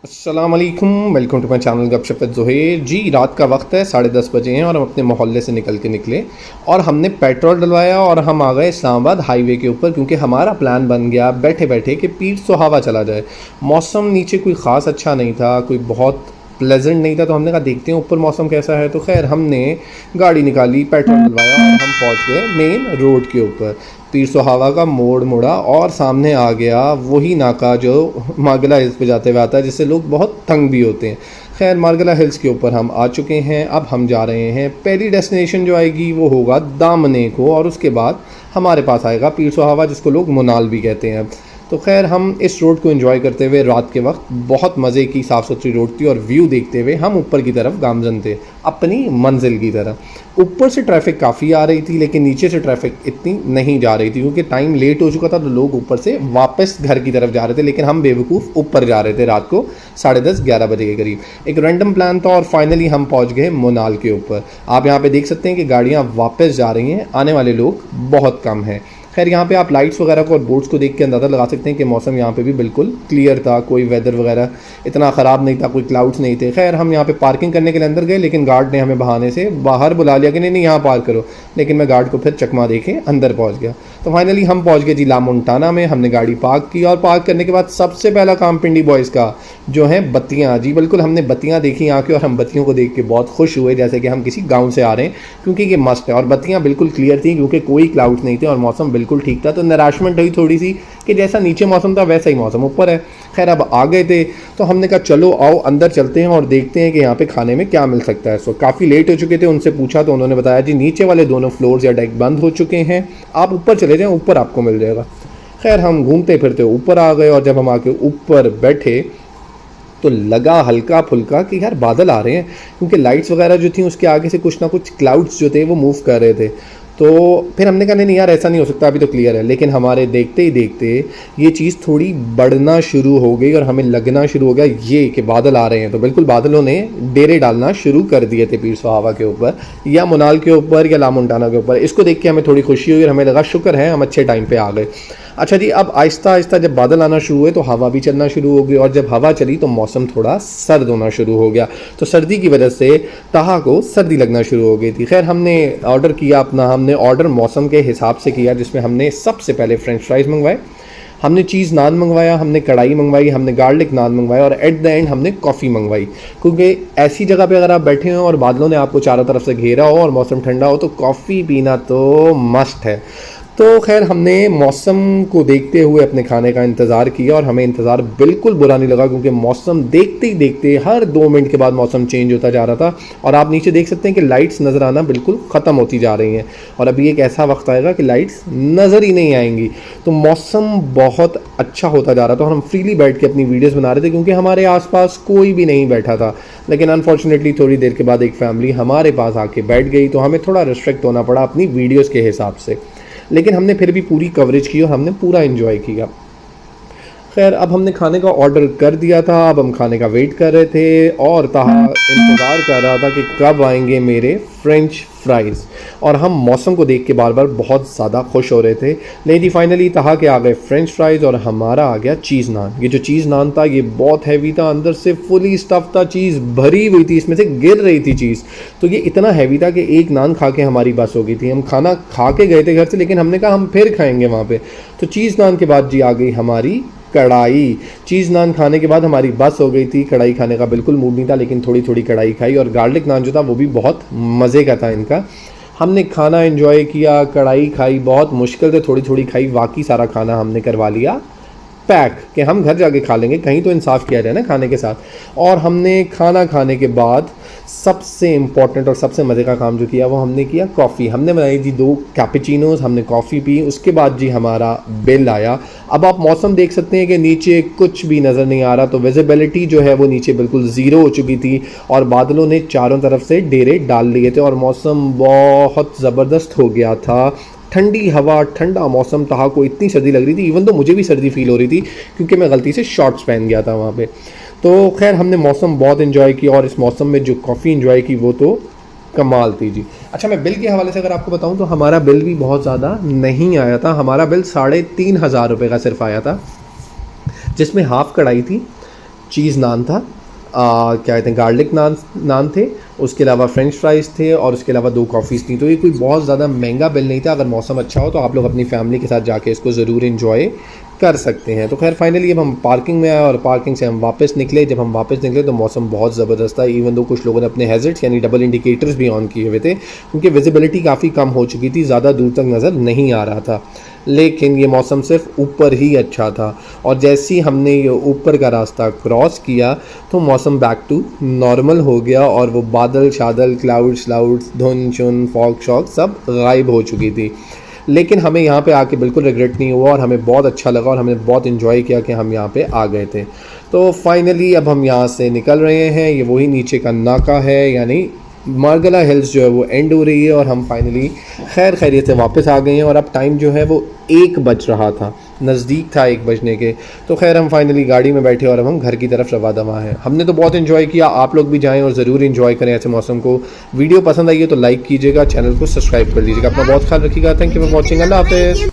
अस्सलाम वालेकुम, welcome to my channel गपशप विद ज़ुहैर जी। रात का वक्त है, 10:30 बजे हैं और हम अपने मोहल्ले से निकले और हमने पेट्रोल डलवाया और हम आ गए इस्लामाबाद हाईवे के ऊपर, क्योंकि हमारा प्लान बन गया बैठे बैठे कि पीर सुहावा चला जाए। मौसम नीचे कोई ख़ास अच्छा नहीं था, कोई बहुत प्लेजेंट नहीं था, तो हमने कहा देखते हैं ऊपर मौसम कैसा है। तो खैर हमने गाड़ी निकाली, पेट्रोल डलवाया और हम पहुंच गए मेन रोड के ऊपर। पीर सुहावा का मोड़ मुड़ा और सामने आ गया वही नाका जो मार्गला हिल्स पे जाते हुए आता है, जिससे लोग बहुत तंग भी होते हैं। खैर मार्गला हिल्स के ऊपर हम आ चुके हैं। अब हम जा रहे हैं, पहली डेस्टिनेशन जो आएगी वो होगा दामने को, और उसके बाद हमारे पास आएगा पीर सुहावा, जिसको लोग मुनाल भी कहते हैं। तो खैर हम इस रोड को एंजॉय करते हुए रात के वक्त, बहुत मज़े की साफ़ सुथरी रोड थी और व्यू देखते हुए हम ऊपर की तरफ गामजन थे, अपनी मंजिल की तरफ। ऊपर से ट्रैफिक काफ़ी आ रही थी, लेकिन नीचे से ट्रैफिक इतनी नहीं जा रही थी, क्योंकि टाइम लेट हो चुका था, तो लोग ऊपर से वापस घर की तरफ जा रहे थे। लेकिन हम बेवकूफ़ ऊपर जा रहे थे रात को 10:30-11 बजे के करीब। एक रैंडम प्लान था और फाइनली हम पहुँच गए मुनाल के ऊपर। आप यहाँ पर देख सकते हैं कि गाड़ियाँ वापस जा रही हैं, आने वाले लोग बहुत कम हैं। खैर यहाँ पे आप लाइट्स वगैरह को और बोर्ड्स को देख के अंदाज़ा लगा सकते हैं कि मौसम यहाँ पे भी बिल्कुल क्लियर था, कोई वेदर वगैरह इतना ख़राब नहीं था, कोई क्लाउड्स नहीं थे। खैर हम यहाँ पे पार्किंग करने के लिए अंदर गए, लेकिन गार्ड ने हमें बहाने से बाहर बुला लिया कि नहीं यहाँ पार्क करो, लेकिन मैं गार्ड को फिर चकमा देके अंदर पहुँच गया। तो फाइनली हम पहुँच गए जी ला मोन्टाना में। हमने गाड़ी पार्क की और पार्क करने के बाद सबसे पहला काम पिंडी बॉयज़ का जो है बत्तियाँ। जी बिल्कुल, हमने बत्तियाँ देखी यहाँ की और हम बत्तियों को देख के बहुत खुश हुए, जैसे कि हम किसी गाँव से आ रहे हैं, क्योंकि ये मस्त है। और बत्तियाँ बिल्कुल क्लियर थी, क्योंकि कोई क्लाउड्स नहीं थे और मौसम बिल्कुल ठीक था। तो निराशमेंट हुई थोड़ी सी कि जैसा नीचे मौसम था वैसा ही मौसम ऊपर है। खैर अब आ गए थे तो हमने कहा चलो आओ अंदर चलते हैं और देखते हैं कि यहाँ पे खाने में क्या मिल सकता है। सो काफ़ी लेट हो चुके थे, उनसे पूछा तो उन्होंने बताया जी नीचे वाले दोनों फ्लोर्स या डेक बंद हो चुके हैं, आप ऊपर चले जाएं, ऊपर आपको मिल जाएगा। खैर हम घूमते फिरते ऊपर आ गए और जब हम आके ऊपर बैठे तो लगा हल्का फुल्का कि यार बादल आ रहे हैं, क्योंकि लाइट्स वगैरह जो थी उसके आगे से कुछ ना कुछ क्लाउड्स जो थे वो मूव कर रहे थे। तो फिर हमने कहा नहीं यार ऐसा नहीं हो सकता, अभी तो क्लियर है। लेकिन हमारे देखते ही देखते ये चीज़ थोड़ी बढ़ना शुरू हो गई और हमें लगना शुरू हो गया ये कि बादल आ रहे हैं। तो बिल्कुल बादलों ने डेरे डालना शुरू कर दिए थे पीर सुहावा के ऊपर या मुनाल के ऊपर या ला मोन्टाना के ऊपर। इसको देख के हमें थोड़ी खुशी हुई और हमें लगा शुक्र है हम अच्छे टाइम पे आ गए। अच्छा जी, अब आहिस्ता आहिस्ता जब बादल आना शुरू हुए तो हवा भी चलना शुरू हो गई, और जब हवा चली तो मौसम थोड़ा सर्द होना शुरू हो गया। तो सर्दी की वजह से ताहा को सर्दी लगना शुरू हो गई थी। खैर हमने ऑर्डर किया अपना, हमने ऑर्डर मौसम के हिसाब से किया, जिसमें हमने सबसे पहले फ्रेंच फ्राइज़ मंगवाए, हमने चीज़ नान मंगवाया, हमने कढ़ाई मंगवाई, हमने गार्लिक नान मंगवाया और एट द एंड हमने कॉफ़ी मंगवाई। क्योंकि ऐसी जगह पे अगर आप बैठे हो और बादलों ने आपको चारों तरफ से घेरा हो और मौसम ठंडा हो तो कॉफ़ी पीना तो मस्ट है। तो खैर हमने मौसम को देखते हुए अपने खाने का इंतज़ार किया और हमें इंतज़ार बिल्कुल बुरा नहीं लगा, क्योंकि मौसम देखते ही देखते हर 2 मिनट के बाद मौसम चेंज होता जा रहा था। और आप नीचे देख सकते हैं कि लाइट्स नज़र आना बिल्कुल ख़त्म होती जा रही हैं, और अभी एक ऐसा वक्त आएगा कि लाइट्स नज़र ही नहीं आएंगी। तो मौसम बहुत अच्छा होता जा रहा था और हम फ्रीली बैठ के अपनी वीडियोज़ बना रहे थे, क्योंकि हमारे आसपास कोई भी नहीं बैठा था। लेकिन अनफॉर्चुनेटली थोड़ी देर के बाद एक फैमिली हमारे पास आके बैठ गई, तो हमें थोड़ा रिस्ट्रिक्ट होना पड़ा अपनी वीडियोज़ के हिसाब से। लेकिन हमने फिर भी पूरी कवरेज की और हमने पूरा एंजॉय किया। खैर अब हमने खाने का ऑर्डर कर दिया था, अब हम खाने का वेट कर रहे थे और ताहा इंतज़ार कर रहा था कि कब आएंगे मेरे फ्रेंच फ्राइज़। और हम मौसम को देख के बार बार बहुत ज़्यादा खुश हो रहे थे। लेकिन जी फाइनली ताहा के आ गए फ्रेंच फ्राइज़ और हमारा आ गया चीज़ नान। ये जो चीज़ नान था ये बहुत हैवी था, अंदर से फुली स्टफ था, चीज़ भरी हुई थी, इसमें से गिर रही थी चीज़। तो ये इतना हैवी था कि एक नान खा के हमारी बस हो गई थी। हम खाना खा के गए थे घर से, लेकिन हमने कहा हम फिर खाएंगे वहाँ पर। तो चीज़ नान के बाद जी आ गई हमारी कढ़ाई। चीज़ नान खाने के बाद हमारी बस हो गई थी, कढ़ाई खाने का बिल्कुल मूड नहीं था, लेकिन थोड़ी थोड़ी कढ़ाई खाई। और गार्लिक नान जो था वो भी बहुत मज़े का था इनका। हमने खाना एंजॉय किया, कढ़ाई खाई, बहुत मुश्किल से थोड़ी थोड़ी खाई, बाकी सारा खाना हमने करवा लिया पैक कि हम घर जाके खा लेंगे, कहीं तो इंसाफ किया जाए ना खाने के साथ। और हमने खाना खाने के बाद सबसे इम्पॉर्टेंट और सबसे मज़े का काम जो किया वो हमने किया कॉफ़ी। हमने बनाई जी 2 कैपेचिनोज़, हमने कॉफ़ी पी। उसके बाद जी हमारा बिल आया। अब आप मौसम देख सकते हैं कि नीचे कुछ भी नज़र नहीं आ रहा, तो विजिबिलिटी जो है वो नीचे बिल्कुल ज़ीरो हो चुकी थी और बादलों ने चारों तरफ से डेरे डाल लिए थे और मौसम बहुत ज़बरदस्त हो गया था। ठंडी हवा, ठंडा मौसम, ताहा को इतनी सर्दी लग रही थी, इवन तो मुझे भी सर्दी फील हो रही थी क्योंकि मैं गलती से शॉर्ट्स पहन गया था वहाँ पे। तो खैर हमने मौसम बहुत एंजॉय किया और इस मौसम में जो कॉफ़ी एंजॉय की वो तो कमाल थी जी। अच्छा मैं बिल के हवाले से अगर आपको बताऊं तो हमारा बिल भी बहुत ज़्यादा नहीं आया था। हमारा बिल 3,500 रुपये का सिर्फ आया था, जिसमें हाफ़ कढ़ाई थी, चीज़ नान था, क्या कहते हैं गार्लिक नान थे, उसके अलावा फ्रेंच फ्राइज़ थे और उसके अलावा 2 कॉफ़ीज़ थी। तो ये कोई बहुत ज़्यादा महंगा बिल नहीं था। अगर मौसम अच्छा हो तो आप लोग अपनी फैमिली के साथ जाके इसको ज़रूर एंजॉय कर सकते हैं। तो खैर फाइनली अब हम पार्किंग में आए और पार्किंग से हम वापस निकले। जब हम वापस निकले तो मौसम बहुत ज़बरदस्त था, इवन दो कुछ लोगों ने अपने हैज़र्ड्स यानी डबल इंडिकेटर्स भी ऑन किए हुए थे, क्योंकि विजिबिलिटी काफ़ी कम हो चुकी थी, ज़्यादा दूर तक नज़र नहीं आ रहा था। लेकिन ये मौसम सिर्फ ऊपर ही अच्छा था, और जैसे ही हमने ये ऊपर का रास्ता क्रॉस किया तो मौसम बैक टू नॉर्मल हो गया, और वो बादल शादल क्लाउड्स धुंध शुन फॉग शॉग सब गायब हो चुकी थी। लेकिन हमें यहाँ पे आके बिल्कुल रिग्रेट नहीं हुआ और हमें बहुत अच्छा लगा और हमने बहुत इन्जॉय किया कि हम यहाँ पे आ गए थे। तो फाइनली अब हम यहाँ से निकल रहे हैं। ये वही नीचे का नाका है, यानी मार्गला हिल्स जो है वो एंड हो रही है, और हम फाइनली खैर खैरियत से वापस आ गए हैं। और अब टाइम जो है वो 1 बज रहा था, नज़दीक था 1 बजने के। तो खैर हम फाइनली गाड़ी में बैठे और अब हम घर की तरफ रवा दवा हैं। हमने तो बहुत इन्जॉय किया, आप लोग भी जाएं और ज़रूर इन्जॉय करें ऐसे मौसम को। वीडियो पसंद आई है तो लाइक कीजिएगा, चैनल को सब्सक्राइब कर लीजिएगा। अपना बहुत ख्याल रखिएगा। Thank you for watching. अल्लाह हाफ़िज़।